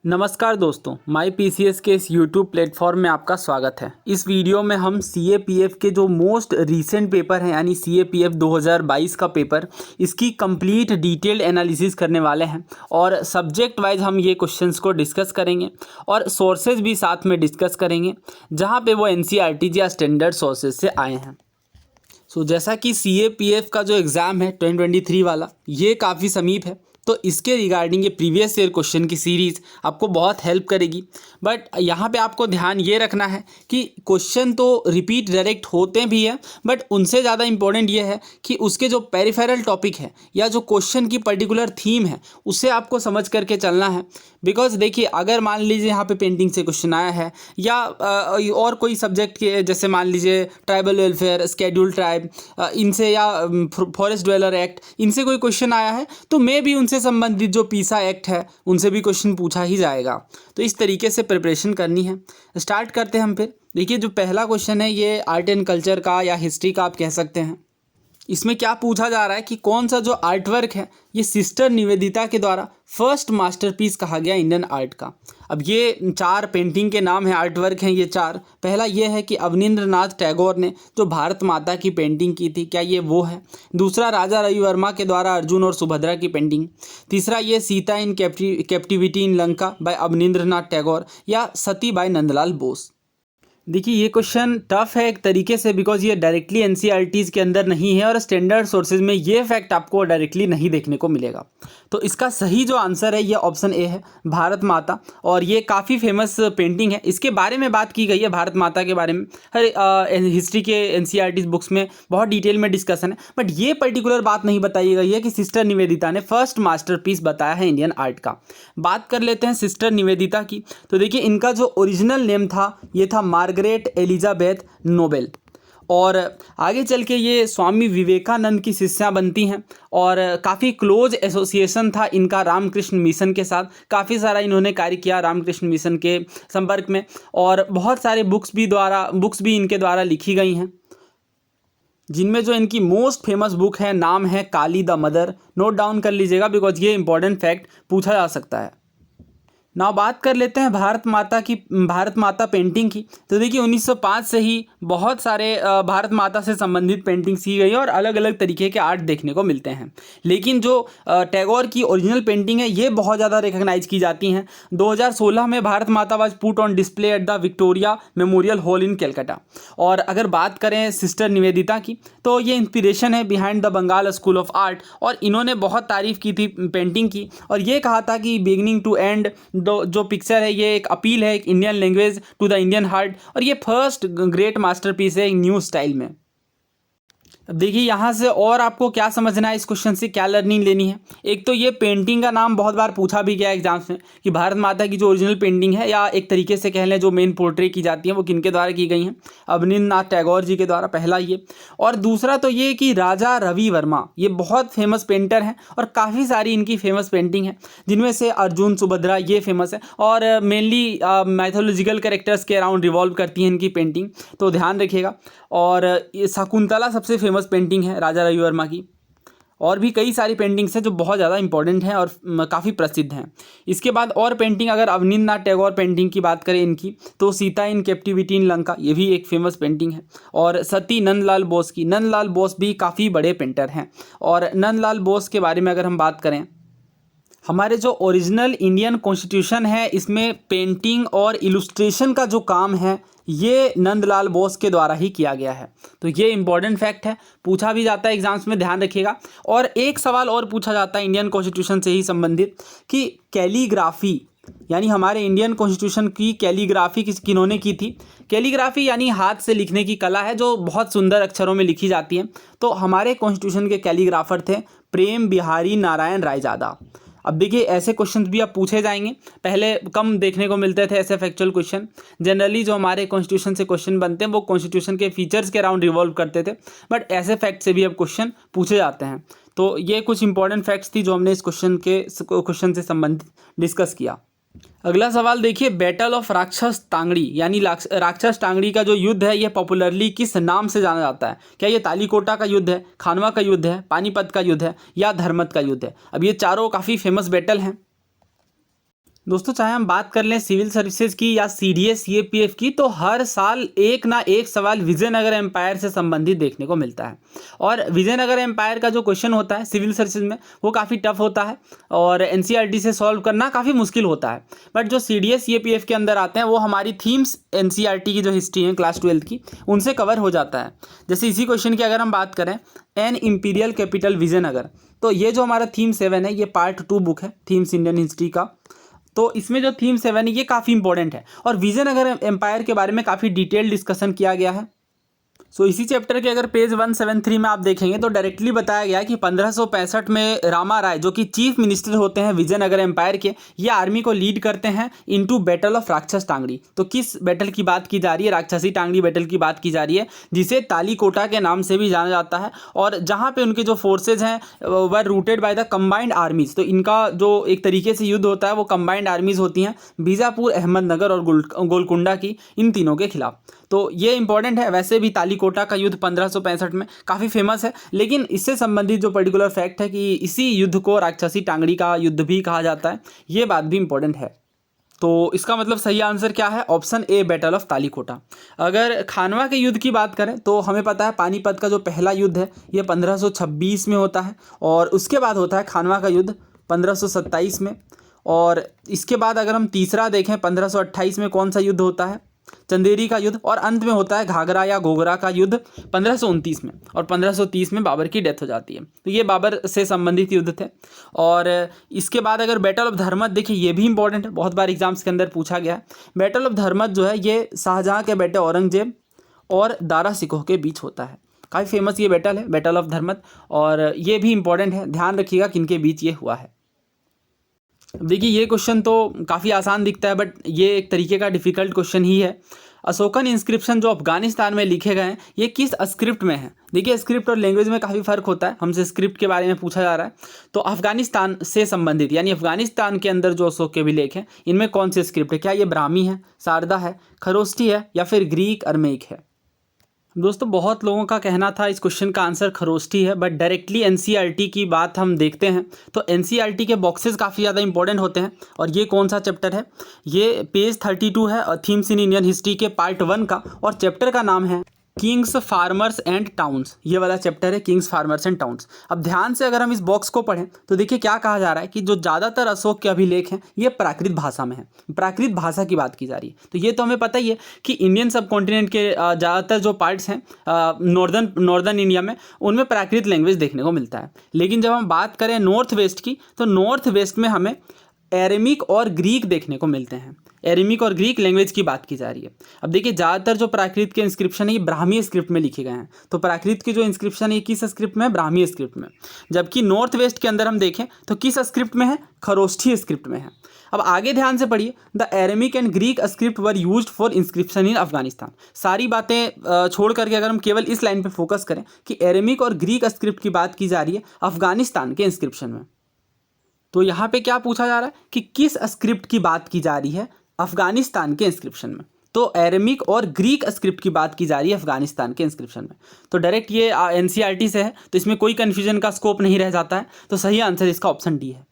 नमस्कार दोस्तों, माई पीसीएस के इस यूट्यूब प्लेटफॉर्म में आपका स्वागत है। इस वीडियो में हम सीएपीएफ के जो मोस्ट रीसेंट पेपर हैं यानी सीएपीएफ 2022 का पेपर, इसकी कंप्लीट डिटेल्ड एनालिसिस करने वाले हैं और सब्जेक्ट वाइज हम ये क्वेश्चंस को डिस्कस करेंगे और सोर्सेज भी साथ में डिस्कस करेंगे जहाँ पे वो एनसीईआरटी या स्टैंडर्ड सोर्सेज से आए हैं। जैसा कि सीएपीएफ का जो एग्ज़ाम है 2023 वाला, ये काफ़ी समीप है, तो इसके रिगार्डिंग ये प्रीवियस ईयर क्वेश्चन की सीरीज़ आपको बहुत हेल्प करेगी। बट यहाँ पे आपको ध्यान ये रखना है कि क्वेश्चन तो रिपीट डायरेक्ट होते भी हैं, बट उनसे ज़्यादा इंपॉर्टेंट ये है कि उसके जो पेरिफेरल टॉपिक है या जो क्वेश्चन की पर्टिकुलर थीम है उसे आपको समझ करके चलना है। बिकॉज देखिए, अगर मान लीजिए यहाँ पे पेंटिंग से क्वेश्चन आया है या और कोई सब्जेक्ट के, जैसे मान लीजिए ट्राइबल वेलफेयर, स्केड्यूल ट्राइब, इनसे या फॉरेस्ट ड्वेलर एक्ट, इनसे कोई क्वेश्चन आया है तो मे भी उनसे संबंधित जो पीसा एक्ट है उनसे भी क्वेश्चन पूछा ही जाएगा। तो इस तरीके से प्रिपरेशन करनी है। स्टार्ट करते हैं हम फिर। देखिए, जो पहला क्वेश्चन है ये आर्ट एंड कल्चर का या हिस्ट्री का आप कह सकते हैं। इसमें क्या पूछा जा रहा है कि कौन सा जो आर्ट वर्क है ये सिस्टर निवेदिता के द्वारा फर्स्ट मास्टरपीस कहा गया इंडियन आर्ट का। अब ये 4 पेंटिंग के नाम हैं, आर्ट वर्क हैं ये 4। पहला ये है कि अवनींद्रनाथ टैगोर ने जो भारत माता की पेंटिंग की थी, क्या ये वो है? दूसरा, राजा रवि वर्मा के द्वारा अर्जुन और सुभद्रा की पेंटिंग। तीसरा, ये Sita in captivity in Lanka by Abanindranath Tagore, या सती बाय नंदलाल बोस। देखिए, ये क्वेश्चन टफ है एक तरीके से, बिकॉज ये डायरेक्टली एनसीईआरटीज़ के अंदर नहीं है और स्टैंडर्ड सोर्सेज में ये फैक्ट आपको डायरेक्टली नहीं देखने को मिलेगा। तो इसका सही जो आंसर है ये ऑप्शन ए है, भारत माता। और ये काफ़ी फेमस पेंटिंग है, इसके बारे में बात की गई है, भारत माता के बारे में हर हिस्ट्री के एनसीईआरटी बुक्स में बहुत डिटेल में डिस्कशन है। बट ये पर्टिकुलर बात नहीं बताई गई है कि सिस्टर निवेदिता ने फर्स्ट मास्टरपीस बताया है इंडियन आर्ट का। बात कर लेते हैं सिस्टर निवेदिता की। तो देखिए, इनका जो ओरिजिनल नेम था ये था मार्गरेट एलिजाबेथ नोबेल, और आगे चल के ये स्वामी विवेकानंद की शिष्या बनती हैं और काफ़ी क्लोज एसोसिएशन था इनका रामकृष्ण मिशन के साथ। काफ़ी सारा इन्होंने कार्य किया रामकृष्ण मिशन के संपर्क में, और बहुत सारे बुक्स भी इनके द्वारा लिखी गई हैं, जिनमें जो इनकी मोस्ट फेमस बुक है नाम है काली द मदर। नोट डाउन कर लीजिएगा, बिकॉज ये इंपॉर्टेंट फैक्ट पूछा जा सकता है। नाउ बात कर लेते हैं भारत माता पेंटिंग की। तो देखिए, 1905 से ही बहुत सारे भारत माता से संबंधित पेंटिंग्स की गई और अलग अलग तरीके के आर्ट देखने को मिलते हैं। लेकिन जो टैगोर की ओरिजिनल पेंटिंग है ये बहुत ज़्यादा रिकॉग्नाइज की जाती हैं। 2016 में Bharat Mata was put on display at the Victoria Memorial Hall in Calcutta. और अगर बात करें सिस्टर निवेदिता की, तो ये इंस्पिरेशन है behind the Bengal school of art, और इन्होंने बहुत तारीफ़ की थी पेंटिंग की और ये कहा था कि बिगिनिंग टू एंड जो पिक्चर है ये एक अपील है एक Indian language to the Indian heart, और ये फर्स्ट ग्रेट मास्टरपीस है न्यू स्टाइल में। अब देखिए, यहाँ से और आपको क्या समझना है, इस क्वेश्चन से क्या लर्निंग लेनी है। एक तो ये पेंटिंग का नाम बहुत बार पूछा भी गया एग्जाम्स में कि भारत माता की जो ओरिजिनल पेंटिंग है, या एक तरीके से कह लें जो मेन पोर्ट्रे की जाती है, वो किनके द्वारा की गई हैं? अवनींद्रनाथ टैगोर जी के द्वारा, पहला ये। और दूसरा तो ये कि राजा रवि वर्मा ये बहुत फेमस पेंटर हैं और काफ़ी सारी इनकी फेमस पेंटिंग है, जिनमें से अर्जुन सुभद्रा ये फेमस है, और मेनली मैथोलॉजिकल कैरेक्टर्स के अराउंड रिवॉल्व करती हैं इनकी पेंटिंग, तो ध्यान रखिएगा। और ये शकुंतला सबसे फेमस पेंटिंग है राजा रवि वर्मा की, और भी कई सारी पेंटिंग्स हैं जो बहुत ज़्यादा इंपॉर्टेंट हैं और काफ़ी प्रसिद्ध हैं। इसके बाद और पेंटिंग, अगर अवनींद्रनाथ टैगोर पेंटिंग की बात करें इनकी, तो Sita in captivity in Lanka ये भी एक फेमस पेंटिंग है। और सती नंदलाल बोस की, नंदलाल बोस भी काफ़ी बड़े पेंटर हैं। और नंदलाल बोस के बारे में अगर हम बात करें, हमारे जो ओरिजिनल इंडियन कॉन्स्टिट्यूशन है इसमें पेंटिंग और इलुस्ट्रेशन का जो काम है ये नंदलाल बोस के द्वारा ही किया गया है। तो ये इंपॉर्टेंट फैक्ट है, पूछा भी जाता है एग्जाम्स में, ध्यान रखिएगा। और एक सवाल और पूछा जाता है इंडियन कॉन्स्टिट्यूशन से ही संबंधित कि कैलीग्राफी, यानी हमारे इंडियन कॉन्स्टिट्यूशन की कैलीग्राफी किन्होंने की थी? कैलीग्राफी यानी हाथ से लिखने की कला है जो बहुत सुंदर अक्षरों में लिखी जाती है। तो हमारे कॉन्स्टिट्यूशन के कैलीग्राफर थे प्रेम बिहारी नारायण रायजादा। अब देखिए, ऐसे क्वेश्चंस भी अब पूछे जाएंगे, पहले कम देखने को मिलते थे ऐसे फैक्चुअल क्वेश्चन। जनरली जो हमारे कॉन्स्टिट्यूशन से क्वेश्चन बनते हैं वो कॉन्स्टिट्यूशन के फीचर्स के अराउंड रिवॉल्व करते थे, बट ऐसे फैक्ट से भी अब क्वेश्चन पूछे जाते हैं। तो ये कुछ इंपॉर्टेंट फैक्ट्स थी जो हमने इस क्वेश्चन से संबंधित डिस्कस किया। अगला सवाल देखिए, बैटल ऑफ राक्षस टांगड़ी, यानी राक्षस टांगड़ी का जो युद्ध है ये पॉपुलरली किस नाम से जाना जाता है? क्या ये तालीकोटा का युद्ध है, खानवा का युद्ध है, पानीपत का युद्ध है, या धर्मत का युद्ध है? अब ये चारों काफ़ी फेमस बैटल हैं। दोस्तों चाहे हम बात कर लें सिविल सर्विसेज की या सीडीएस सीएपीएफ की, तो हर साल एक ना एक सवाल विजयनगर एम्पायर से संबंधित देखने को मिलता है। और विजयनगर एम्पायर का जो क्वेश्चन होता है सिविल सर्विसेज में वो काफ़ी टफ होता है और एनसीईआरटी से सॉल्व करना काफ़ी मुश्किल होता है। बट जो सीडीएस सीएपीएफ के अंदर आते हैं वो हमारी थीम्स एनसीईआरटी की जो हिस्ट्री है क्लास 12 की उनसे कवर हो जाता है। जैसे इसी क्वेश्चन की अगर हम बात करें, एन इम्पीरियल कैपिटल विजयनगर, तो ये जो हमारा थीम 7 है ये पार्ट 2 बुक है थीम्स इंडियन हिस्ट्री का। तो इसमें जो थीम 7 है ये काफ़ी इंपॉर्टेंट है और विजयनगर एम्पायर के बारे में काफ़ी डिटेल डिस्कशन किया गया है। सो इसी चैप्टर के अगर पेज 173 में आप देखेंगे तो डायरेक्टली बताया गया कि 1565 में रामा राय जो कि चीफ मिनिस्टर होते हैं विजयनगर एम्पायर के, ये आर्मी को लीड करते हैं इनटू बैटल ऑफ राक्षस टांगड़ी। तो किस बैटल की बात की जा रही है? राक्षसी टांगड़ी बैटल की बात की जा रही है, जिसे तालीकोटा के नाम से भी जाना जाता है। और जहाँ पे उनके जो फोर्सेज हैं were routed by the combined armies. तो इनका जो एक तरीके से युद्ध होता है वो कंबाइंड आर्मीज होती हैं बीजापुर, अहमदनगर और गोलकुंडा की, इन तीनों के खिलाफ। तो ये इंपॉर्टेंट है। वैसे भी तालीकोटा का युद्ध 1565 में काफ़ी फेमस है, लेकिन इससे संबंधित जो पर्टिकुलर फैक्ट है कि इसी युद्ध को राक्षसी टांगड़ी का युद्ध भी कहा जाता है, ये बात भी इंपॉर्टेंट है। तो इसका मतलब सही आंसर क्या है? Option A, battle of Talikota. अगर खानवा के युद्ध की बात करें तो हमें पता है पानीपत का जो पहला युद्ध है ये 1526 में होता है और उसके बाद होता है खानवा का युद्ध 1527 में। और इसके बाद अगर हम तीसरा देखें 1528 में कौन सा युद्ध होता है? चंदेरी का युद्ध। और अंत में होता है घाघरा या घोघरा का युद्ध 1529 में। और 1530 में बाबर की डेथ हो जाती है। तो ये बाबर से संबंधित युद्ध थे। और इसके बाद अगर बैटल ऑफ धर्मत देखिए, ये भी इंपॉर्टेंट है, बहुत बार एग्जाम्स के अंदर पूछा गया है। बैटल ऑफ धर्मत जो है ये शाहजहाँ के बेटे औरंगजेब और दारा सिकोह के बीच होता है। काफ़ी फेमस ये बैटल है, बैटल ऑफ धर्मत, और ये भी इंपॉर्टेंट है। ध्यान रखिएगा किनके बीच ये हुआ है। देखिए ये क्वेश्चन तो काफ़ी आसान दिखता है बट ये एक तरीके का डिफ़िकल्ट क्वेश्चन ही है। अशोकन इंस्क्रिप्शन जो अफगानिस्तान में लिखे गए हैं ये किस स्क्रिप्ट में है? देखिए स्क्रिप्ट और लैंग्वेज में काफ़ी फ़र्क होता है, हमसे स्क्रिप्ट के बारे में पूछा जा रहा है। तो अफगानिस्तान से संबंधित यानी अफगानिस्तान के अंदर जो अशोक के अभिलेख हैं इनमें कौन से स्क्रिप्ट है? क्या ये ब्राह्मी है, शारदा है, खरोष्ठी है या फिर ग्रीक अरमेइक है? दोस्तों बहुत लोगों का कहना था इस क्वेश्चन का आंसर खरोष्ठी है, बट डायरेक्टली एनसीईआरटी की बात हम देखते हैं तो एनसीईआरटी के बॉक्सेस काफ़ी ज़्यादा इंपॉर्टेंट होते हैं। और ये कौन सा चैप्टर है? ये पेज 32 है थीम्स इन इंडियन हिस्ट्री के पार्ट 1 का, और चैप्टर का नाम है किंग्स, फार्मर्स एंड टाउन्स। ये वाला चैप्टर है किंग्स, फार्मर्स एंड टाउन्स। अब ध्यान से अगर हम इस बॉक्स को पढ़ें तो देखिए क्या कहा जा रहा है कि जो ज़्यादातर अशोक के अभिलेख हैं ये प्राकृत भाषा में है, प्राकृत भाषा की बात की जा रही है। तो ये तो हमें पता ही है कि इंडियन सब कॉन्टिनेंट के ज़्यादातर जो पार्ट्स हैं नॉर्दर्न इंडिया में उनमें प्राकृत लैंग्वेज देखने को मिलता है। लेकिन जब हम बात करें नॉर्थ वेस्ट की तो नॉर्थ वेस्ट में हमें एरेमिक और ग्रीक देखने को मिलते हैं। एरेमिक और ग्रीक लैंग्वेज की बात की जा रही है। अब देखिए ज़्यादातर जो प्राकृत के इंस्क्रिप्शन है ये ब्राह्मी स्क्रिप्ट में लिखे गए हैं। तो प्राकृत के जो इंस्क्रिप्शन है ये किस स्क्रिप्ट में है? ब्राह्मी स्क्रिप्ट में। जबकि नॉर्थ वेस्ट के अंदर हम देखें तो किस स्क्रिप्ट में है? खरोष्ठी स्क्रिप्ट में है। अब आगे ध्यान से पढ़िए, the Aramaic and Greek script were used for inscription in Afghanistan. सारी बातें छोड़ करके अगर हम केवल इस लाइन पर फोकस करें कि एरेमिक और ग्रीक स्क्रिप्ट की बात की जा रही है अफगानिस्तान के इंस्क्रिप्शन में, तो यहाँ पे क्या पूछा जा रहा है कि किस स्क्रिप्ट की बात की जा रही है अफगानिस्तान के इंस्क्रिप्शन में? तो एरेमिक और ग्रीक स्क्रिप्ट की बात की जा रही है अफगानिस्तान के इंस्क्रिप्शन में। तो डायरेक्ट ये एनसीईआरटी से है तो इसमें कोई कन्फ्यूजन का स्कोप नहीं रह जाता है। तो सही आंसर इसका ऑप्शन डी है।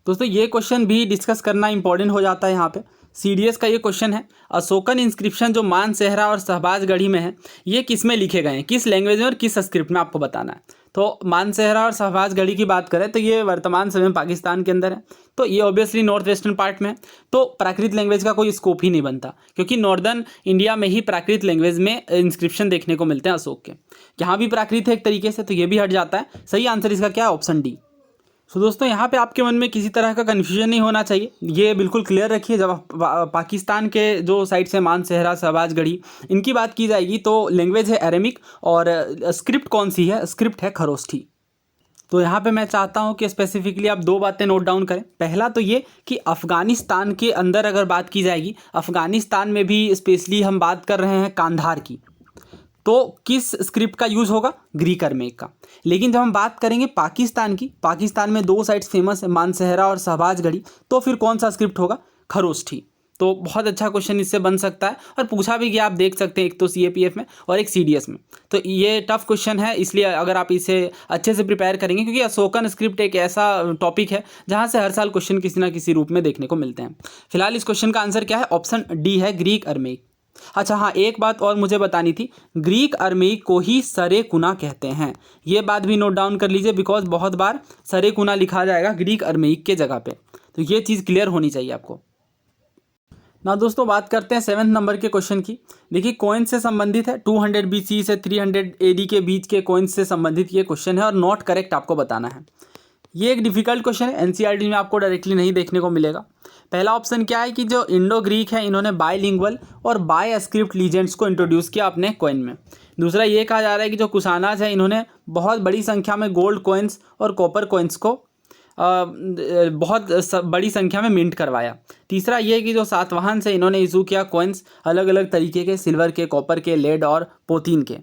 दोस्तों ये क्वेश्चन भी डिस्कस करना इंपॉर्टेंट हो जाता है। यहाँ पे सीडीएस का ये क्वेश्चन है, अशोकन इंस्क्रिप्शन जो मानसेहरा और शहबाजगढ़ी में है ये किस में लिखे गए हैं, किस लैंग्वेज में और किस स्क्रिप्ट में, आपको बताना है। तो मानसेहरा और शहबाजगढ़ी की बात करें तो ये वर्तमान समय में पाकिस्तान के अंदर है। तो ये ऑब्वियसली नॉर्थ वेस्टर्न पार्ट में है। तो प्राकृत लैंग्वेज का कोई स्कोप ही नहीं बनता क्योंकि नॉर्दर्न इंडिया में ही प्राकृत लैंग्वेज में इंस्क्रिप्शन देखने को मिलते हैं अशोक के। यहाँ भी प्राकृत है एक तरीके से, तो ये भी हट जाता है। सही आंसर इसका क्या है? Option D. तो दोस्तों यहाँ पे आपके मन में किसी तरह का कन्फ्यूजन नहीं होना चाहिए, ये बिल्कुल क्लियर रखिए। जब पाकिस्तान के जो साइड से मानसेहरा, शहबाजगढ़ी इनकी बात की जाएगी तो लैंग्वेज है एरेमिक और स्क्रिप्ट कौन सी है? स्क्रिप्ट है खरोष्ठी। तो यहाँ पे मैं चाहता हूँ कि स्पेसिफिकली आप दो बातें नोट डाउन करें। पहला तो ये कि अफ़गानिस्तान के अंदर अगर बात की जाएगी, अफ़गानिस्तान में भी स्पेशली हम बात कर रहे हैं कांधार की, तो किस स्क्रिप्ट का यूज़ होगा? ग्रीक अरमेइक का। लेकिन जब हम बात करेंगे पाकिस्तान की, पाकिस्तान में दो साइट्स फेमस है मानसेहरा और शहबाजगढ़ी, तो फिर कौन सा स्क्रिप्ट होगा? खरोष्ठी। तो बहुत अच्छा क्वेश्चन इससे बन सकता है और पूछा भी गया, आप देख सकते हैं, एक तो CAPF में और एक CDS में। तो ये टफ क्वेश्चन है, इसलिए अगर आप इसे अच्छे से प्रिपेयर करेंगे, क्योंकि अशोकन स्क्रिप्ट एक ऐसा टॉपिक है जहाँ से हर साल क्वेश्चन किसी ना किसी रूप में देखने को मिलते हैं। फिलहाल इस क्वेश्चन का आंसर क्या है? ऑप्शन डी है, ग्रीक अरमेइक। अच्छा हाँ, एक बात और मुझे बतानी थी, ग्रीक अरमेइक को ही सरेकुना कहते हैं। ये बात भी नोट डाउन कर लीजिए, बिकॉज बहुत बार सरेकुना लिखा जाएगा ग्रीक अरमेइक के जगह पे, तो ये चीज़ क्लियर होनी चाहिए आपको ना। दोस्तों बात करते हैं 7वें नंबर के क्वेश्चन की। देखिए कॉइन्स से संबंधित है, 200 BC से 300 AD के बीच के कॉइन्स से संबंधित ये क्वेश्चन है और नॉट करेक्ट आपको बताना है। ये एक डिफिकल्ट क्वेश्चन है, NCERT में आपको डायरेक्टली नहीं देखने को मिलेगा। पहला ऑप्शन क्या है कि जो इंडो ग्रीक है, इन्होंने बायलिंगुअल और बाय स्क्रिप्ट लीजेंड्स को इंट्रोड्यूस किया अपने कॉइन में। दूसरा ये कहा जा रहा है कि जो कुशानाज है, इन्होंने बहुत बड़ी संख्या में गोल्ड कॉइन्स और कॉपर कॉइन्स को बहुत बड़ी संख्या में मिंट करवाया। तीसरा ये कि जो सातवाहन से इन्होंने इशू किया कॉइन्स अलग अलग तरीके के, सिल्वर के, कॉपर के, लेड और पोतीन के।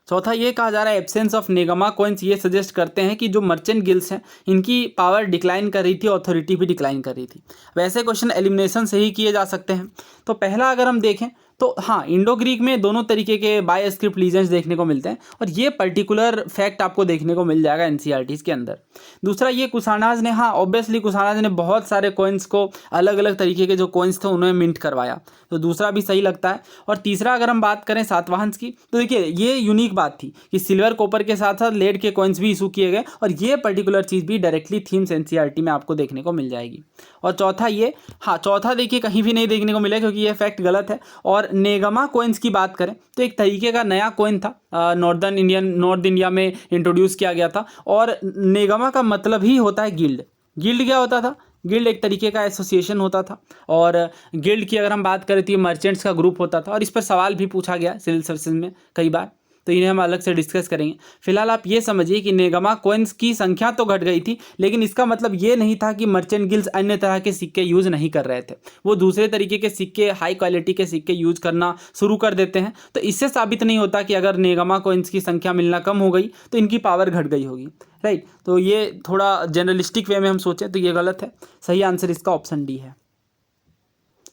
चौथा ये कहा जा रहा है एब्सेंस ऑफ नेगमा कॉइन्स ये सजेस्ट करते हैं कि जो मर्चेंट गिल्ड्स हैं, इनकी पावर डिक्लाइन कर रही थी, ऑथोरिटी भी डिक्लाइन कर रही थी। वैसे क्वेश्चन एलिमिनेशन से ही किए जा सकते हैं। तो पहला अगर हम देखें तो हाँ, इंडो ग्रीक में दोनों तरीके के बाय स्क्रिप्ट लीजेंड्स देखने को मिलते हैं और ये पर्टिकुलर फैक्ट आपको देखने को मिल जाएगा NCERT के अंदर। दूसरा ये कुशानाज ने, हाँ ऑब्वियसली कुशानाज ने बहुत सारे कॉइन्स को, अलग अलग तरीके के जो कॉइन्स थे उन्हें मिंट करवाया, तो दूसरा भी सही लगता है। और तीसरा अगर हम बात करें सातवाहंस की, तो देखिए ये यूनिक बात थी कि सिल्वर कॉपर के साथ साथ लेड के कॉइन्स भी इशू किए गए और ये पर्टिकुलर चीज़ भी डायरेक्टली थीम्स NCERT में आपको देखने को मिल जाएगी। और चौथा ये, हाँ चौथा देखिए कहीं भी नहीं देखने को मिला क्योंकि ये फैक्ट गलत है। और नेगमा कॉइन्स की बात करें तो एक तरीके का नया कॉइन था, नॉर्थ इंडिया में इंट्रोड्यूस किया गया था। और नेगमा का मतलब ही होता है गिल्ड। गिल्ड क्या होता था? गिल्ड एक तरीके का एसोसिएशन होता था और गिल्ड की अगर हम बात करें तो ये मर्चेंट्स का ग्रुप होता था और इस पर सवाल भी पूछा गया सिविल सर्विसेज में कई बार, तो इन्हें हम अलग से डिस्कस करेंगे। फिलहाल आप ये समझिए कि नेगमा कॉइन्स की संख्या तो घट गई थी, लेकिन इसका मतलब ये नहीं था कि मर्चेंट गिल्ड्स अन्य तरह के सिक्के यूज़ नहीं कर रहे थे। वो दूसरे तरीके के सिक्के, हाई क्वालिटी के सिक्के यूज करना शुरू कर देते हैं। तो इससे साबित नहीं होता कि अगर नेगमा कॉइन्स की संख्या मिलना कम हो गई तो इनकी पावर घट गई होगी, राइट। तो ये थोड़ा जनरलिस्टिक वे में हम सोचें तो ये गलत है। सही आंसर इसका ऑप्शन डी है।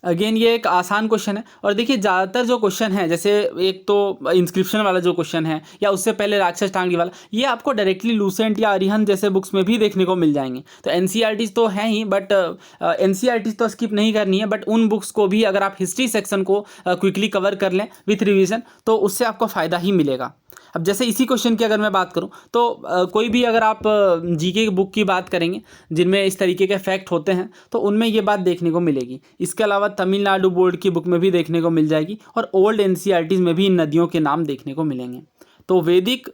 अगेन ये एक आसान क्वेश्चन है और देखिए ज़्यादातर जो क्वेश्चन है, जैसे एक तो इंस्क्रिप्शन वाला जो क्वेश्चन है या उससे पहले राक्षस टांगड़ी वाला, ये आपको डायरेक्टली लूसेंट या अरिहंत जैसे बुक्स में भी देखने को मिल जाएंगे। तो NCERT तो हैं ही, बट NCERT तो स्किप नहीं करनी है, बट उन बुक्स को भी अगर आप हिस्ट्री सेक्शन को क्विकली कवर कर लें विथ रिविजन तो उससे आपको फ़ायदा ही मिलेगा। अब जैसे इसी क्वेश्चन की अगर मैं बात करूं तो कोई भी अगर आप GK की बुक की बात करेंगे जिनमें इस तरीके के फैक्ट होते हैं तो उनमें ये बात देखने को मिलेगी। इसके अलावा तमिलनाडु बोर्ड की बुक में भी देखने को मिल जाएगी और ओल्ड NCERT में भी इन नदियों के नाम देखने को मिलेंगे। तो वैदिक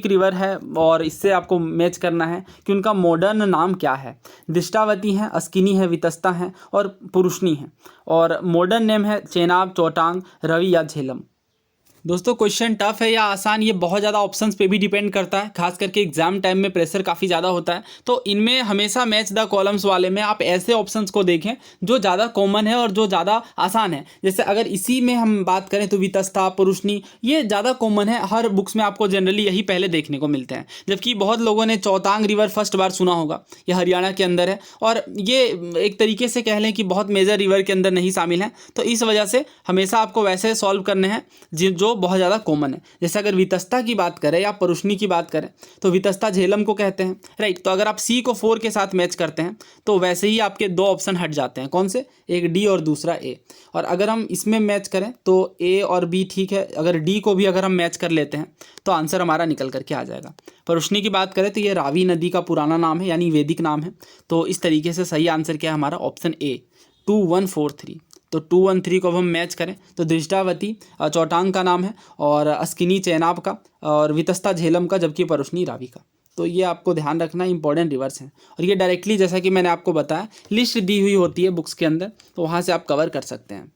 रिवर है और इससे आपको मैच करना है कि उनका मॉडर्न नाम क्या है। दृष्टावती है, अस्किनी है, वितस्ता है और पुरुषनी है। और मॉडर्न नेम है चेनाब, चौटांग, रवि या झेलम। दोस्तों क्वेश्चन टफ है या आसान, ये बहुत ज़्यादा ऑप्शंस पे भी डिपेंड करता है। खास करके एग्जाम टाइम में प्रेशर काफ़ी ज़्यादा होता है, तो इनमें हमेशा मैच द कॉलम्स वाले में आप ऐसे ऑप्शंस को देखें जो ज़्यादा कॉमन है और जो ज़्यादा आसान है। जैसे अगर इसी में हम बात करें तो वितस्ता, पुरुषनी, ये ज़्यादा कॉमन है, हर बुक्स में आपको जनरली यही पहले देखने को मिलते हैं। जबकि बहुत लोगों ने चौतांग रिवर फर्स्ट बार सुना होगा, ये हरियाणा के अंदर है और ये एक तरीके से कह लें कि बहुत मेजर रिवर के अंदर नहीं शामिल है। तो इस वजह से हमेशा आपको वैसे सॉल्व करने हैं जो बहुत ज़्यादा कॉमन है। जैसे अगर वितस्ता की बात करें या पुरुषनी की बात करें तो वितस्ता झेलम को कहते हैं, राइट। तो अगर आप C को 4 के साथ मैच करते हैं तो वैसे ही आपके 2 ऑप्शन हट जाते हैं। कौन से? एक D और दूसरा A। और अगर हम इसमें मैच करें तो A और B ठीक है, अगर D को भी अगर हम मैच कर लेते हैं तो आंसर हमारा निकल करके आ जाएगा। पुरुषनी की बात करें तो ये रावी नदी का पुराना नाम है, यानी वैदिक नाम है। तो इस तरीके से सही आंसर क्या है हमारा? Option A 2143। तो 213 को अब हम मैच करें तो दृष्टावती चौटांग का नाम है और अस्किनी चेनाब का और वितस्ता झेलम का, जबकि पुरुषनी रावी का। तो ये आपको ध्यान रखना इंपॉर्टेंट रिवर्स हैं और ये डायरेक्टली जैसा कि मैंने आपको बताया लिस्ट दी हुई होती है बुक्स के अंदर, तो वहाँ से आप कवर कर सकते हैं।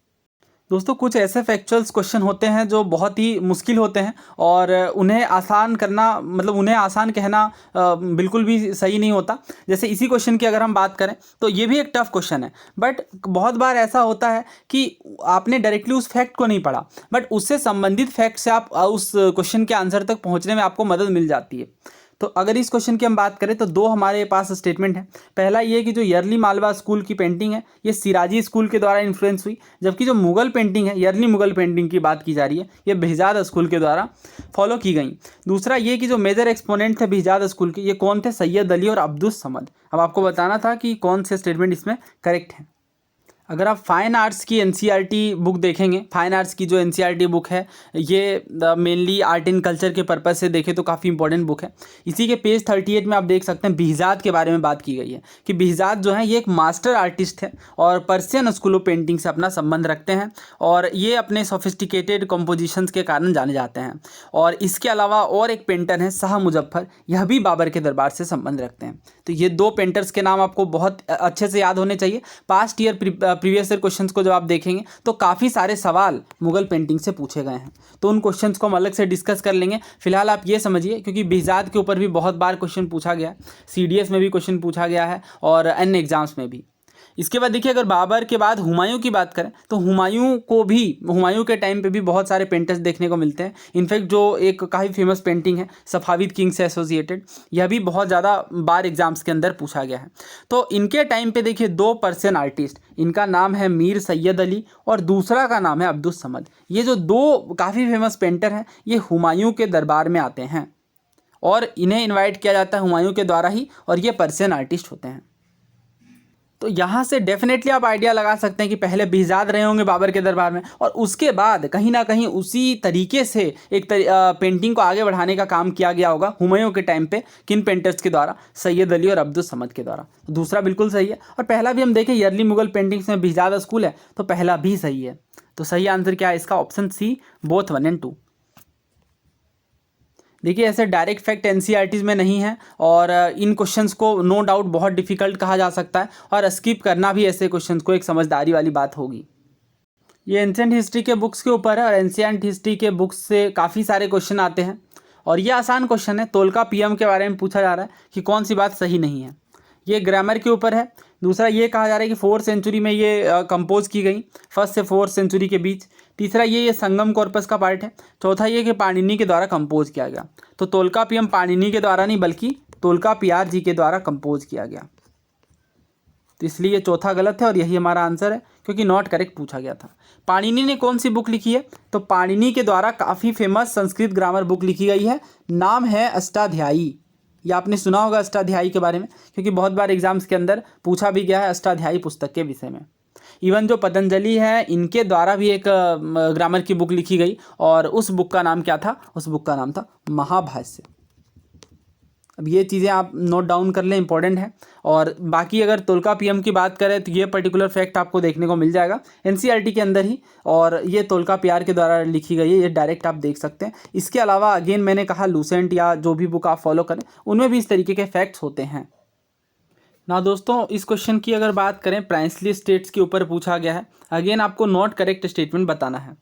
दोस्तों कुछ ऐसे फैक्चुअल्स क्वेश्चन होते हैं जो बहुत ही मुश्किल होते हैं और उन्हें आसान करना, मतलब उन्हें आसान कहना बिल्कुल भी सही नहीं होता। जैसे इसी क्वेश्चन की अगर हम बात करें तो ये भी एक टफ क्वेश्चन है, बट बहुत बार ऐसा होता है कि आपने डायरेक्टली उस फैक्ट को नहीं पढ़ा, बट उससे संबंधित फैक्ट से आप उस क्वेश्चन के आंसर तक पहुँचने में आपको मदद मिल जाती है। तो अगर इस क्वेश्चन की हम बात करें तो दो हमारे पास स्टेटमेंट है। पहला ये कि जो यरली मालवा स्कूल की पेंटिंग है ये सिराजी स्कूल के द्वारा इन्फ्लुएंस हुई, जबकि जो मुगल पेंटिंग है, यरली मुगल पेंटिंग की बात की जा रही है, ये बेहजाद स्कूल के द्वारा फॉलो की गई। दूसरा ये कि जो मेजर एक्सपोनेंट थे बेहजाद स्कूल के, ये कौन थे? सैयद अली और अब्दुस समद। अब आपको बताना था कि कौन से स्टेटमेंट इसमें करेक्ट है। अगर आप फाइन आर्ट्स की एनसीईआरटी बुक देखेंगे, फाइन आर्ट्स की जो एनसीईआरटी बुक है ये मेनली आर्ट एंड कल्चर के पर्पज़ से देखें तो काफ़ी इंपॉर्टेंट बुक है। इसी के पेज 38 में आप देख सकते हैं बेहजाद के बारे में बात की गई है कि बेहजाद जो है ये एक मास्टर आर्टिस्ट है और पर्शियन स्कूल ऑफ पेंटिंग से अपना संबंध रखते हैं और ये अपने सोफिस्टिकेटेड कॉम्पोजिशंस के कारण जाने जाते हैं। और इसके अलावा और एक पेंटर हैं शाह मुजफ्फर, यह भी बाबर के दरबार से संबंध रखते हैं। तो ये दो पेंटर्स के नाम आपको बहुत अच्छे से याद होने चाहिए। Past year previous year questions को जब आप देखेंगे तो काफ़ी सारे सवाल मुगल पेंटिंग से पूछे गए हैं, तो उन क्वेश्चंस को हम अलग से डिस्कस कर लेंगे। फिलहाल आप ये समझिए, क्योंकि बेहजाद के ऊपर भी बहुत बार क्वेश्चन पूछा गया है, सीडीएस में भी क्वेश्चन पूछा गया है और अन्य एग्जाम्स में भी। इसके बाद देखिए, अगर बाबर के बाद हुमायूं की बात करें तो हुमायूं के टाइम पे भी बहुत सारे पेंटर्स देखने को मिलते हैं। इनफैक्ट जो एक काफ़ी फेमस पेंटिंग है सफाविद किंग से एसोसिएटेड, यह भी बहुत ज़्यादा बार एग्जाम्स के अंदर पूछा गया है। तो इनके टाइम पे देखिए दो पर्शियन आर्टिस्ट, इनका नाम है मीर सैयद अली और दूसरा का नाम है अब्दुस समद। ये जो दो काफ़ी फेमस पेंटर हैं ये हुमायूं के दरबार में आते हैं और इन्हें इन्वाइट किया जाता है हुमायूं के द्वारा ही, और ये पर्शियन आर्टिस्ट होते हैं। तो यहाँ से डेफिनेटली आप आइडिया लगा सकते हैं कि पहले बेहजाद रहे होंगे बाबर के दरबार में और उसके बाद कहीं ना कहीं उसी तरीके से एक पेंटिंग को आगे बढ़ाने का काम किया गया होगा हुमायूं के टाइम पे। किन पेंटर्स के द्वारा? सैयद अली और अब्दुस समद के द्वारा। तो दूसरा बिल्कुल सही है और पहला भी हम देखें यरली मुगल पेंटिंग्स में बेहजाद स्कूल है, तो पहला भी सही है। तो सही आंसर क्या है इसका? ऑप्शन सी, बोथ 1 और 2। देखिए ऐसे डायरेक्ट फैक्ट एनसीईआरटीज़ में नहीं है और इन क्वेश्चंस को नो डाउट बहुत डिफिकल्ट कहा जा सकता है और स्किप करना भी ऐसे क्वेश्चंस को एक समझदारी वाली बात होगी। ये एंशिएंट हिस्ट्री के बुक्स के ऊपर है और एंशिएंट हिस्ट्री के बुक्स से काफ़ी सारे क्वेश्चन आते हैं और ये आसान क्वेश्चन है। तोलका पीएम के बारे में पूछा जा रहा है कि कौन सी बात सही नहीं है। ये ग्रामर के ऊपर है। दूसरा ये कहा जा रहा है कि 4th सेंचुरी में ये कंपोज की गई, 1st से 4th सेंचुरी के बीच। तीसरा ये संगम कॉर्पस का पार्ट है। चौथा ये कि पाणिनि के द्वारा कंपोज किया गया। तो तोल्कापियम पाणिनि के द्वारा नहीं बल्कि तोल्कापियार जी के द्वारा कंपोज किया गया, तो इसलिए ये चौथा गलत है और यही हमारा आंसर है क्योंकि नॉट करेक्ट पूछा गया था। पाणिनि ने कौन सी बुक लिखी है? तो पाणिनि के द्वारा काफ़ी फेमस संस्कृत ग्रामर बुक लिखी गई है, नाम है अष्टाध्यायी। ये आपने सुना होगा अष्टाध्यायी के बारे में क्योंकि बहुत बार एग्जाम्स के अंदर पूछा भी गया है अष्टाध्यायी पुस्तक के विषय में। इवन जो पतंजलि है इनके द्वारा भी एक ग्रामर की बुक लिखी गई और उस बुक का नाम क्या था? उस बुक का नाम था महाभाष्य। अब ये चीज़ें आप नोट डाउन कर लें, इंपॉर्टेंट है। और बाकी अगर तोल्कापियम की बात करें तो ये पर्टिकुलर फैक्ट आपको देखने को मिल जाएगा एनसीईआरटी के अंदर ही, और ये तोल्कापियार के द्वारा लिखी गई है, ये डायरेक्ट आप देख सकते हैं। इसके अलावा अगेन मैंने कहा लूसेंट या जो भी बुक आप फॉलो करें उनमें भी इस तरीके के फैक्ट्स होते हैं ना। दोस्तों इस क्वेश्चन की अगर बात करें प्राइंसली स्टेट्स के ऊपर पूछा गया है। अगेन आपको नॉट करेक्ट स्टेटमेंट बताना है।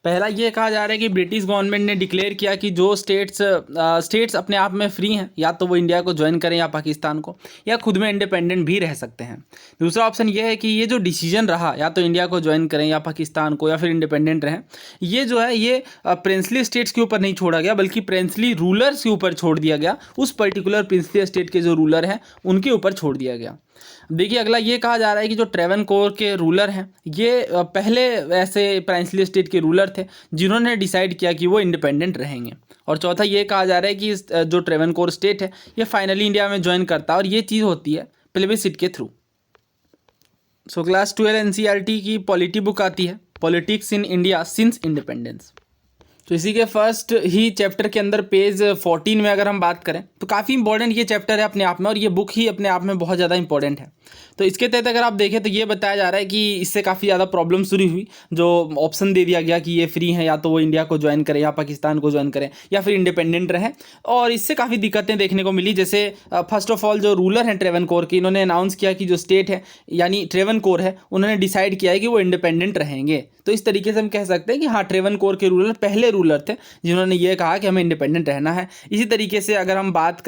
पहला ये कहा जा रहा है कि ब्रिटिश गवर्नमेंट ने डिक्लेयर किया कि जो स्टेट्स अपने आप में फ्री हैं, या तो वो इंडिया को ज्वाइन करें या पाकिस्तान को, या खुद में इंडिपेंडेंट भी रह सकते हैं। दूसरा ऑप्शन ये है कि ये जो डिसीजन रहा या तो इंडिया को ज्वाइन करें या पाकिस्तान को या फिर इंडिपेंडेंट रहें, ये जो है ये प्रिंसली स्टेट्स के ऊपर नहीं छोड़ा गया बल्कि प्रिंसली रूलर्स के ऊपर छोड़ दिया गया। उस पर्टिकुलर प्रिंसली स्टेट के जो रूलर हैं उनके ऊपर छोड़ दिया गया। देखिए अगला ये कहा जा रहा है कि जो ट्रेवनकोर के रूलर हैं ये पहले ऐसे प्रिंसली स्टेट के रूलर थे जिन्होंने डिसाइड किया कि वो इंडिपेंडेंट रहेंगे। और चौथा ये कहा जा रहा है कि जो ट्रेवनकोर स्टेट है ये फाइनली इंडिया में ज्वाइन करता है और ये चीज़ होती है प्लेबिसिट के थ्रू। सो क्लास 12 एनसीईआरटी की पॉलिटी बुक आती है, politics in India since independence. तो इसी के फर्स्ट ही चैप्टर के अंदर पेज 14 में अगर हम बात करें तो काफ़ी इंपॉर्टेंट ये चैप्टर है अपने आप में और ये बुक ही अपने आप में बहुत ज़्यादा इंपॉर्टेंट है। तो इसके तहत अगर आप देखें तो ये बताया जा रहा है कि इससे काफ़ी ज़्यादा प्रॉब्लम शुरू हुई। जो ऑप्शन दे दिया गया कि ये फ्री हैं, या तो वो इंडिया को ज्वाइन करें या पाकिस्तान को ज्वाइन करें या फिर इंडिपेंडेंट रहें, और इससे काफ़ी दिक्कतें देखने को मिली। जैसे फर्स्ट ऑफ ऑल जो रूलर हैं ट्रेवनकोर के, इन्होंने अनाउंस किया कि जो स्टेट है यानी ट्रेवनकोर है उन्होंने डिसाइड किया है कि वो इंडिपेंडेंट रहेंगे। तो इस तरीके से हम कह सकते हैं कि हाँ ट्रेवनकोर के रूलर पहले रूलर थे जिन्होंने ये कहा कि हमें इंडिपेंडेंट रहना है। इसी तरीके से अगर हम बात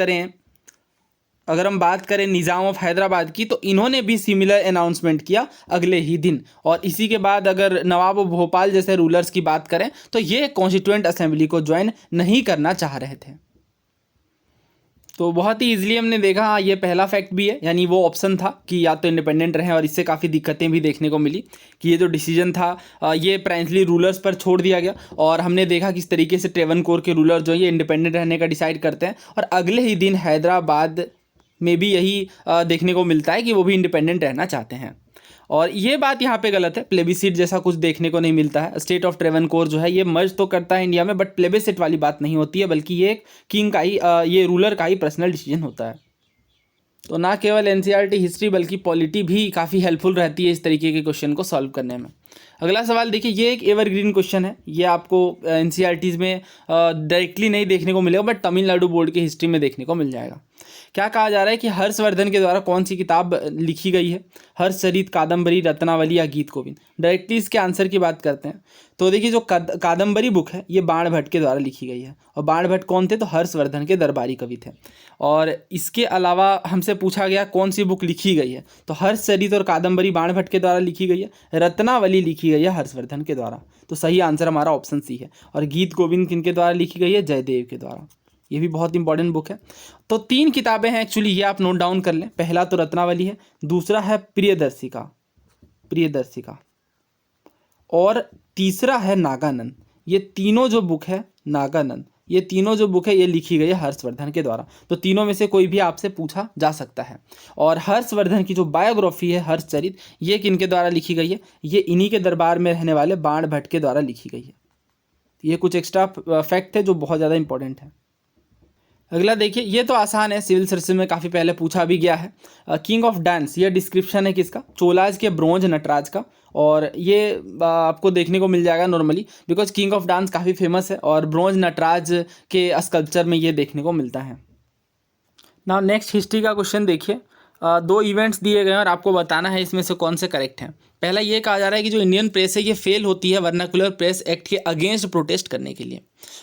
करें निज़ाम ऑफ हैदराबाद की, तो इन्होंने भी सिमिलर अनाउंसमेंट किया अगले ही दिन। और इसी के बाद अगर नवाब ऑफ भोपाल जैसे रूलर्स की बात करें तो ये कॉन्स्टिट्यूएंट असेंबली को ज्वाइन नहीं करना चाह रहे थे। तो बहुत ही इजीली हमने देखा, हाँ ये पहला फैक्ट भी है, यानी वो ऑप्शन था कि या तो इंडिपेंडेंट रहें, और इससे काफ़ी दिक्कतें भी देखने को मिली कि ये जो डिसीजन था ये प्राइमली रूलर्स पर छोड़ दिया गया। और हमने देखा किस तरीके से ट्रेवनकोर के रूलर जो है ये इंडिपेंडेंट रहने का डिसाइड करते हैं, और अगले ही दिन हैदराबाद में भी यही देखने को मिलता है कि वो भी इंडिपेंडेंट रहना चाहते हैं। और ये बात यहाँ पे गलत है, प्लेबिसिट जैसा कुछ देखने को नहीं मिलता है। स्टेट ऑफ ट्रेवनकोर जो है ये मर्ज तो करता है इंडिया में, बट प्लेबिसिट वाली बात नहीं होती है, बल्कि ये किंग का ही ये रूलर का ही पर्सनल डिसीजन होता है। तो ना केवल एनसीईआरटी हिस्ट्री बल्कि पॉलिटी भी काफ़ी हेल्पफुल रहती है इस तरीके के क्वेश्चन को सॉल्व करने में। अगला सवाल देखिए, ये एक एवरग्रीन क्वेश्चन है, ये आपको एनसीईआरटीज़ में डायरेक्टली नहीं देखने को मिलेगा, बट तमिलनाडु बोर्ड की हिस्ट्री में देखने को मिल जाएगा। क्या कहा जा रहा है कि हर्षवर्धन के द्वारा कौन सी किताब लिखी गई है? हर्षचरित, कादम्बरी, रत्नावली या गीत गोविंद? डायरेक्टली इसके आंसर की बात करते हैं। तो देखिए जो कादम्बरी बुक है ये बाण भट्ट के द्वारा लिखी गई है, और बाण भट्ट कौन थे? तो हर्षवर्धन के दरबारी कवि थे। और इसके अलावा हमसे पूछा गया कौन सी बुक लिखी गई है, तो हर्षचरित और कादम्बरी बाण भट्ट के द्वारा लिखी गई है, रत्नावली लिखी गई है हर्षवर्धन के द्वारा। तो सही आंसर हमारा ऑप्शन सी है। और गीत गोविंद किनके द्वारा लिखी गई है? जयदेव के द्वारा। ये भी बहुत इंपॉर्टेंट बुक है। तो 3 किताबें हैं एक्चुअली, ये आप नोट डाउन कर लें। पहला तो रत्नावली है, दूसरा है प्रियदर्शिका, और तीसरा है नागानंद। ये तीनों जो बुक है नागानंद, ये तीनों जो बुक है ये लिखी गई है हर्षवर्धन के द्वारा। तो तीनों में से कोई भी आपसे पूछा जा सकता है। और हर्षवर्धन की जो बायोग्राफी है हर्षचरित, ये किनके द्वारा लिखी गई है? ये इन्हीं के दरबार में रहने वाले बाण भट्ट के द्वारा लिखी गई है। ये कुछ एक्स्ट्रा फैक्ट है जो बहुत ज़्यादा इंपॉर्टेंट है। अगला देखिए, ये तो आसान है, सिविल सर्विस में काफ़ी पहले पूछा भी गया है। किंग ऑफ डांस, ये डिस्क्रिप्शन है किसका? चोलाज के ब्रोंज नटराज का। और ये आपको देखने को मिल जाएगा normally, because king of dance काफ़ी फेमस है, और ब्रोंज नटराज के स्कल्पचर में ये देखने को मिलता है। नाउ नेक्स्ट हिस्ट्री का क्वेश्चन देखिए। 2 इवेंट्स दिए गए हैं और आपको बताना है इसमें से कौन से करेक्ट हैं। पहला ये कहा जा रहा है कि जो इंडियन प्रेस है ये फेल होती है वर्नाक्युलर प्रेस एक्ट के अगेंस्ट प्रोटेस्ट करने के लिए।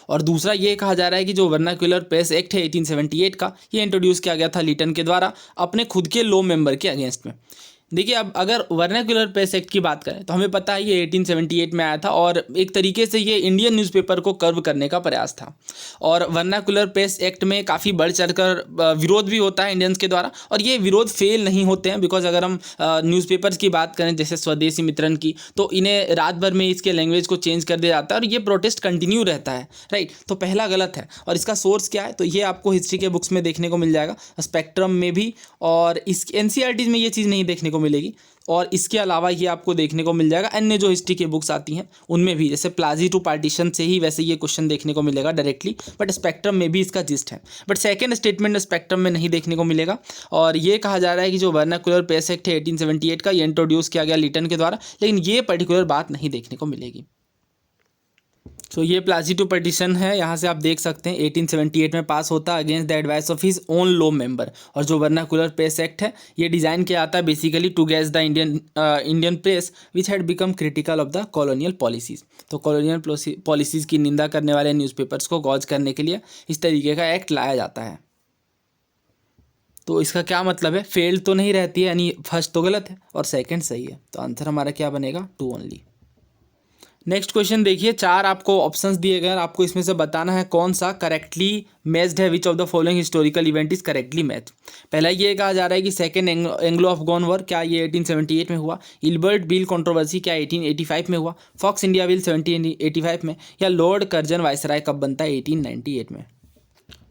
और दूसरा ये कहा जा रहा है कि जो वर्नाक्युलर प्रेस एक्ट है 1878 का, ये इंट्रोड्यूस किया गया था लीटन के द्वारा अपने खुद के लॉ मेंबर के अगेंस्ट में। देखिए, अब अगर वर्नाक्युलर प्रेस एक्ट की बात करें तो हमें पता है ये 1878 में आया था, और एक तरीके से ये इंडियन न्यूज़पेपर को कर्व करने का प्रयास था। और वर्नाक्युलर प्रेस एक्ट में काफ़ी बढ़ चढ़कर विरोध भी होता है इंडियंस के द्वारा, और ये विरोध फेल नहीं होते हैं, बिकॉज अगर हम न्यूज़पेपर्स की बात करें जैसे स्वदेशी मित्रन की, तो इन्हें रात भर में इसके लैंग्वेज को चेंज कर दिया जाता है, और ये प्रोटेस्ट कंटिन्यू रहता है, राइट। तो पहला गलत है। और इसका सोर्स क्या है? तो ये आपको हिस्ट्री के बुक्स में देखने को मिल जाएगा, स्पेक्ट्रम में भी, और इस एनसीईआरटी में ये चीज़ नहीं देखने को मिलेगी। और इसके अलावा ये आपको देखने को मिल जाएगा अन्य जो हिस्ट्री के बुक्स आती हैं उनमें भी, जैसे प्लाजी टू पार्टीशन से ही वैसे ये क्वेश्चन देखने को मिलेगा डायरेक्टली, बट स्पेक्ट्रम में भी इसका जिस्ट है। बट सेकंड स्टेटमेंट स्पेक्ट्रम में नहीं देखने को मिलेगा। और ये कहा जा रहा है कि जो वर्नाक्युलर प्रेस एक्ट है 1878 का, ये इंट्रोड्यूस किया गया लीटन के द्वारा, लेकिन ये पर्टिकुलर बात नहीं देखने को मिलेगी। तो ये प्लाजी टू पटिशन है, यहाँ से आप देख सकते हैं 1878 में पास होता है against the advice of his own law member. और जो वर्नाक्युलर प्रेस एक्ट है ये डिज़ाइन किया जाता है basically to gag the Indian press which had become critical of the colonial policies. तो कॉलोनियल पॉलिसीज़ की निंदा करने वाले न्यूज़पेपर्स को गॉज करने के लिए इस तरीके का एक्ट लाया जाता है। तो इसका क्या मतलब है? फेल्ड तो नहीं रहती है, यानी फर्स्ट तो गलत है और सेकंड सही है। तो आंसर हमारा क्या बनेगा? 2 ओनली। नेक्स्ट क्वेश्चन देखिए, 4 आपको ऑप्शंस दिए गए हैं, आपको इसमें से बताना है कौन सा करेक्टली मैच्ड है, which of the following historical event is correctly match. पहला ये कहा जा रहा है कि सेकेंड एंग्लो अफगान वॉर, क्या ये 1878 में हुआ? इल्बर्ट बिल कंट्रोवर्सी, क्या 1885 में हुआ? फॉक्स इंडिया बिल 1785 में? या लॉर्ड कर्जन वायसराय कब बनता है? 1898 में।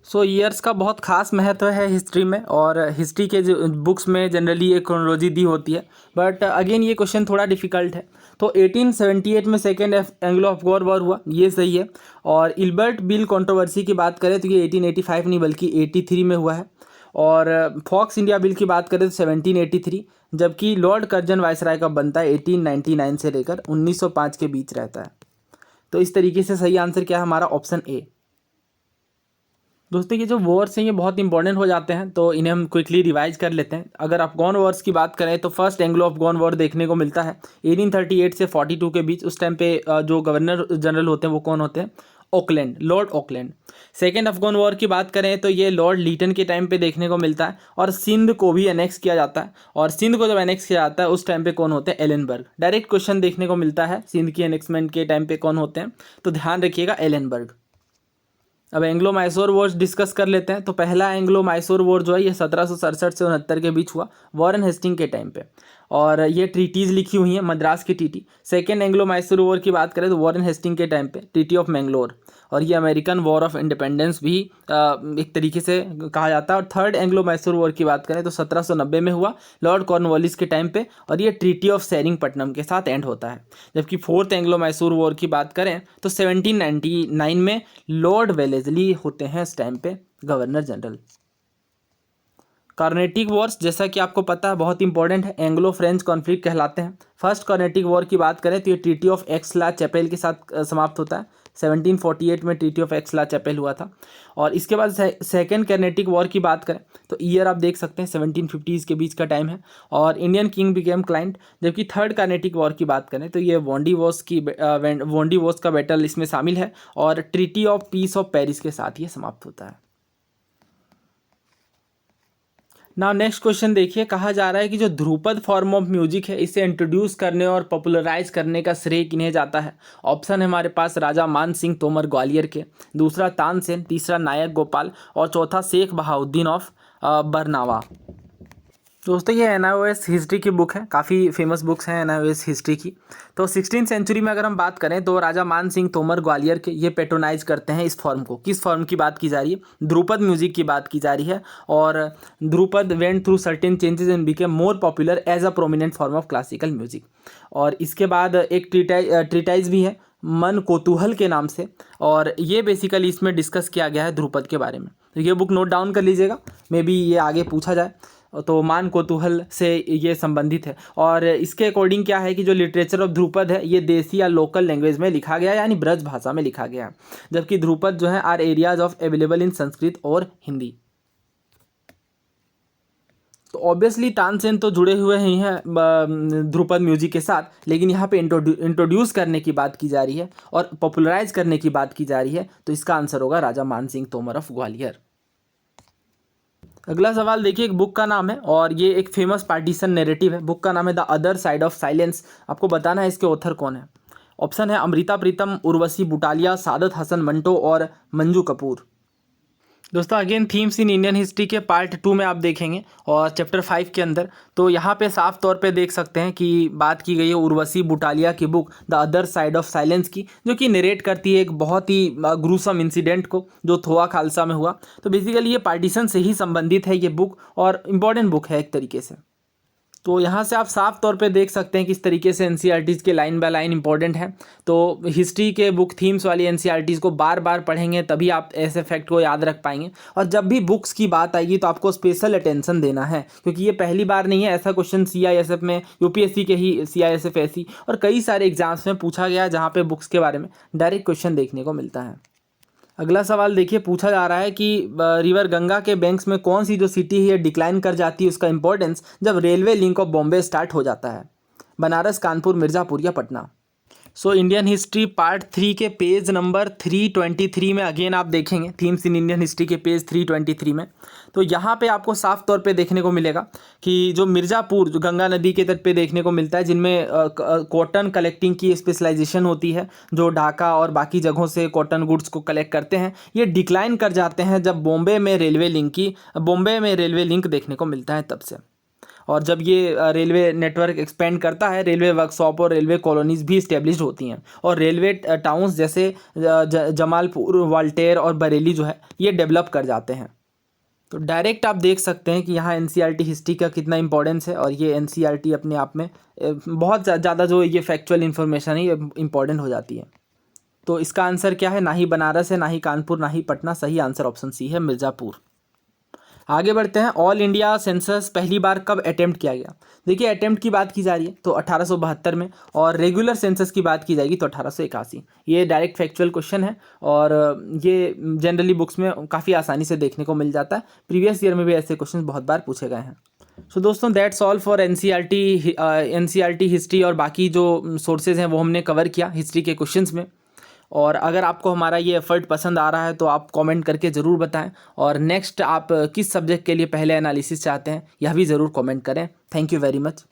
सो ईयर्स का बहुत खास महत्व है हिस्ट्री में, और हिस्ट्री के जो बुक्स में जनरली एक क्रोनोलॉजी दी होती है, बट अगेन ये क्वेश्चन थोड़ा डिफिकल्ट है। तो 1878 में सेकेंड एंग्लो अफगान वॉर हुआ, ये सही है। और इल्बर्ट बिल कंट्रोवर्सी की बात करें तो ये 1885 नहीं बल्कि 83 में हुआ है। और फॉक्स इंडिया बिल की बात करें तो 1783, जबकि लॉर्ड कर्जन वायसराय का बनता है 1899 से लेकर 1905 के बीच रहता है। तो इस तरीके से सही आंसर क्या है हमारा? Option A. दोस्तों, ये जो वॉर्स हैं ये बहुत इंपॉर्टेंट हो जाते हैं, तो इन्हें हम क्विकली रिवाइज कर लेते हैं। अगर अफगान वॉर्स की बात करें तो फर्स्ट एंग्लो अफगान वॉर देखने को मिलता है 1838 से 42 के बीच। उस टाइम पे जो गवर्नर जनरल होते हैं वो कौन होते हैं? Auckland, Lord Auckland. Second Afghan war की बात करें तो ये लॉर्ड लीटन के टाइम पे देखने को मिलता है, और सिंध को भी एनेक्स किया जाता है। और सिंध को जब एनेक्स किया जाता है उस टाइम पे कौन होते हैं? एलेनबर्ग। डायरेक्ट क्वेश्चन देखने को मिलता है सिंध की एनेक्समेंट के टाइम पे कौन होते हैं, तो ध्यान रखिएगा एलेनबर्ग। अब एंग्लो मैसूर वॉर डिस्कस कर लेते हैं। तो पहला एंग्लो मैसूर वॉर जो है ये 1767 से 69 के बीच हुआ, वॉरेन हेस्टिंग के टाइम पे, और ये ट्रीटीज़ लिखी हुई हैं, मद्रास की treaty. Second Anglo Mysore war की बात करें तो वॉरेन हेस्टिंग के टाइम पे ट्रीटी ऑफ मैंगलोर, और ये अमेरिकन वॉर ऑफ इंडिपेंडेंस भी एक तरीके से कहा जाता है। और थर्ड एंग्लो मैसूर वॉर की बात करें तो 1790 में हुआ लॉर्ड कॉर्नवालिस के टाइम पे, और ये ट्रीटी ऑफ सेरिंगपट्टनम के साथ एंड होता है। जबकि फोर्थ एंग्लो मैसूर वॉर की बात करें तो 1799 में लॉर्ड वेलेस्ली होते हैं इस टाइम पे गवर्नर जनरल। कार्नेटिक वॉर्स, जैसा कि आपको पता है बहुत इंपॉर्टेंट है, एंग्लो फ्रेंच कॉन्फ्लिक्ट कहलाते हैं। फर्स्ट कार्नेटिक वॉर की बात करें तो ये ट्रीटी ऑफ एक्स-ला-चैपेल के साथ समाप्त होता है। 1748 में ट्रीटी ऑफ एक्स-ला-चैपेल हुआ था। और इसके बाद सेकेंड कार्नेटिक वॉर की बात करें तो ईयर आप देख सकते हैं 1750s के बीच का टाइम है, और इंडियन किंग बिकेम क्लाइंट। जबकि थर्ड कार्नेटिक वॉर की बात करें तो ये वोंडीवोस का बैटल इसमें शामिल है, और treaty of peace of Paris के साथ ये समाप्त होता है। नाउ नेक्स्ट क्वेश्चन देखिए, कहा जा रहा है कि जो ध्रुपद फॉर्म ऑफ म्यूजिक है इसे इंट्रोड्यूस करने और पॉपुलराइज करने का श्रेय किन्हें जाता है। ऑप्शन है हमारे पास राजा मान सिंह तोमर ग्वालियर के, दूसरा तानसेन, तीसरा नायक गोपाल, और चौथा शेख बहाउद्दीन ऑफ बरनावा। दोस्तों ये NIOS हिस्ट्री की बुक है, काफ़ी फेमस बुक्स हैं NIOS हिस्ट्री की। तो 16th सेंचुरी में अगर हम बात करें तो राजा मान सिंह तोमर ग्वालियर के ये पेट्रोनाइज करते हैं इस फॉर्म को। किस फॉर्म की बात की जा रही है? ध्रुपद म्यूजिक की बात की जा रही है। और Dhrupad went through certain changes and became more popular as a prominent form of classical music. और इसके बाद एक ट्रीटाइज भी है मन कोतूहल के नाम से, और ये बेसिकली इसमें डिस्कस किया गया है ध्रुपद के बारे में। तो ये बुक नोट डाउन कर लीजिएगा, मे बी ये आगे पूछा जाए। तो मान कोतूहल से ये संबंधित है। और इसके अकॉर्डिंग क्या है कि जो लिटरेचर ऑफ ध्रुपद है ये देसी या लोकल लैंग्वेज में लिखा गया है, यानी ब्रज भाषा में लिखा गया है। जबकि ध्रुपद जो है are arias of available in Sanskrit और हिंदी। तो ऑब्वियसली तानसेन तो जुड़े हुए ही हैं ध्रुपद म्यूजिक के साथ, लेकिन यहाँ पे इंट्रोड्यूस करने की बात की जा रही है और पॉपुलराइज करने की बात की जा रही है, तो इसका आंसर होगा राजा मान सिंह तोमर ऑफ ग्वालियर। अगला सवाल देखिए, एक बुक का नाम है और ये एक फेमस पार्टीशन नैरेटिव है। बुक का नाम है the other side of silence. आपको बताना है इसके ऑथर कौन है। ऑप्शन है अमृता प्रीतम, उर्वशी बुटालिया, सादत हसन मंटो और मंजू कपूर। दोस्तों again themes in Indian history के पार्ट 2 में आप देखेंगे और चैप्टर 5 के अंदर। तो यहाँ पे साफ तौर पे देख सकते हैं कि बात की गई है उर्वशी बुटालिया की book the other side of silence की, जो कि नरेट करती है एक बहुत ही ग्रूसम इंसिडेंट को जो थोआ खालसा में हुआ। तो बेसिकली ये पार्टीशन से ही संबंधित है ये बुक, और इम्पॉर्टेंट बुक है एक तरीके से। तो यहाँ से आप साफ तौर पे देख सकते हैं किस तरीके से NCERTs के लाइन बाय लाइन इंपॉर्टेंट है। तो हिस्ट्री के बुक थीम्स वाली NCERTs को बार बार पढ़ेंगे तभी आप ऐसे फैक्ट को याद रख पाएंगे। और जब भी बुक्स की बात आएगी तो आपको स्पेशल अटेंशन देना है, क्योंकि ये पहली बार नहीं है ऐसा क्वेश्चन CISF में, UPSC के ही CISF ऐसी और कई सारे एग्जाम्स में पूछा गया है जहाँ पे बुक्स के बारे में डायरेक्ट क्वेश्चन देखने को मिलता है। अगला सवाल देखिए, पूछा जा रहा है कि रिवर गंगा के बैंक्स में कौन सी जो सिटी है डिक्लाइन कर जाती है, उसका इंपॉर्टेंस जब railway link of Bombay start हो जाता है। बनारस, कानपुर, मिर्ज़ापुर या Patna. So Indian history part 3 के पेज नंबर 323 में अगेन आप देखेंगे थीम्स इन इंडियन हिस्ट्री के पेज 323 में। तो यहाँ पे आपको साफ तौर पे देखने को मिलेगा कि जो मिर्ज़ापुर जो गंगा नदी के तट पे देखने को मिलता है, जिनमें कॉटन कलेक्टिंग की स्पेशलाइजेशन होती है, जो ढाका और बाकी जगहों से कॉटन गुड्स को कलेक्ट करते हैं, ये डिक्लाइन कर जाते हैं जब बॉम्बे में रेलवे लिंक देखने को मिलता है तब से। और जब ये रेलवे नेटवर्क एक्सपेंड करता है, रेलवे वर्कशॉप और रेलवे कॉलोनीज़ भी इस्टेब्लिश होती हैं, और रेलवे टाउन्स जैसे जमालपुर, वाल्टेर और बरेली जो है ये डेवलप कर जाते हैं। तो डायरेक्ट आप देख सकते हैं कि यहाँ NCERT हिस्ट्री का कितना इंपॉर्टेंस है, और ये NCERT अपने आप में बहुत ज़्यादा जो ये फैक्चुअल इन्फॉर्मेशन है ये इंपॉर्टेंट हो जाती है। तो इसका आंसर क्या है? ना ही बनारस है, ना ही कानपुर, ना ही पटना। सही आंसर ऑप्शन सी है, मिर्ज़ापुर। आगे बढ़ते हैं। ऑल इंडिया सेंसस पहली बार कब अटेम्प्ट किया गया? देखिए अटेम्प्ट की बात की जा रही है तो 1872 में, और रेगुलर सेंसस की बात की जाएगी तो 1881। ये डायरेक्ट फैक्चुअल क्वेश्चन है और ये जनरली बुक्स में काफ़ी आसानी से देखने को मिल जाता है। प्रीवियस ईयर में भी ऐसे क्वेश्चन बहुत बार पूछे गए हैं। सो दोस्तों that's all for NCERT history, और बाकी जो सोर्सेज हैं वो हमने कवर किया हिस्ट्री के क्वेश्चंस में। और अगर आपको हमारा ये एफर्ट पसंद आ रहा है तो आप कमेंट करके ज़रूर बताएं, और नेक्स्ट आप किस सब्जेक्ट के लिए पहले एनालिसिस चाहते हैं यह भी ज़रूर कमेंट करें। Thank you very much.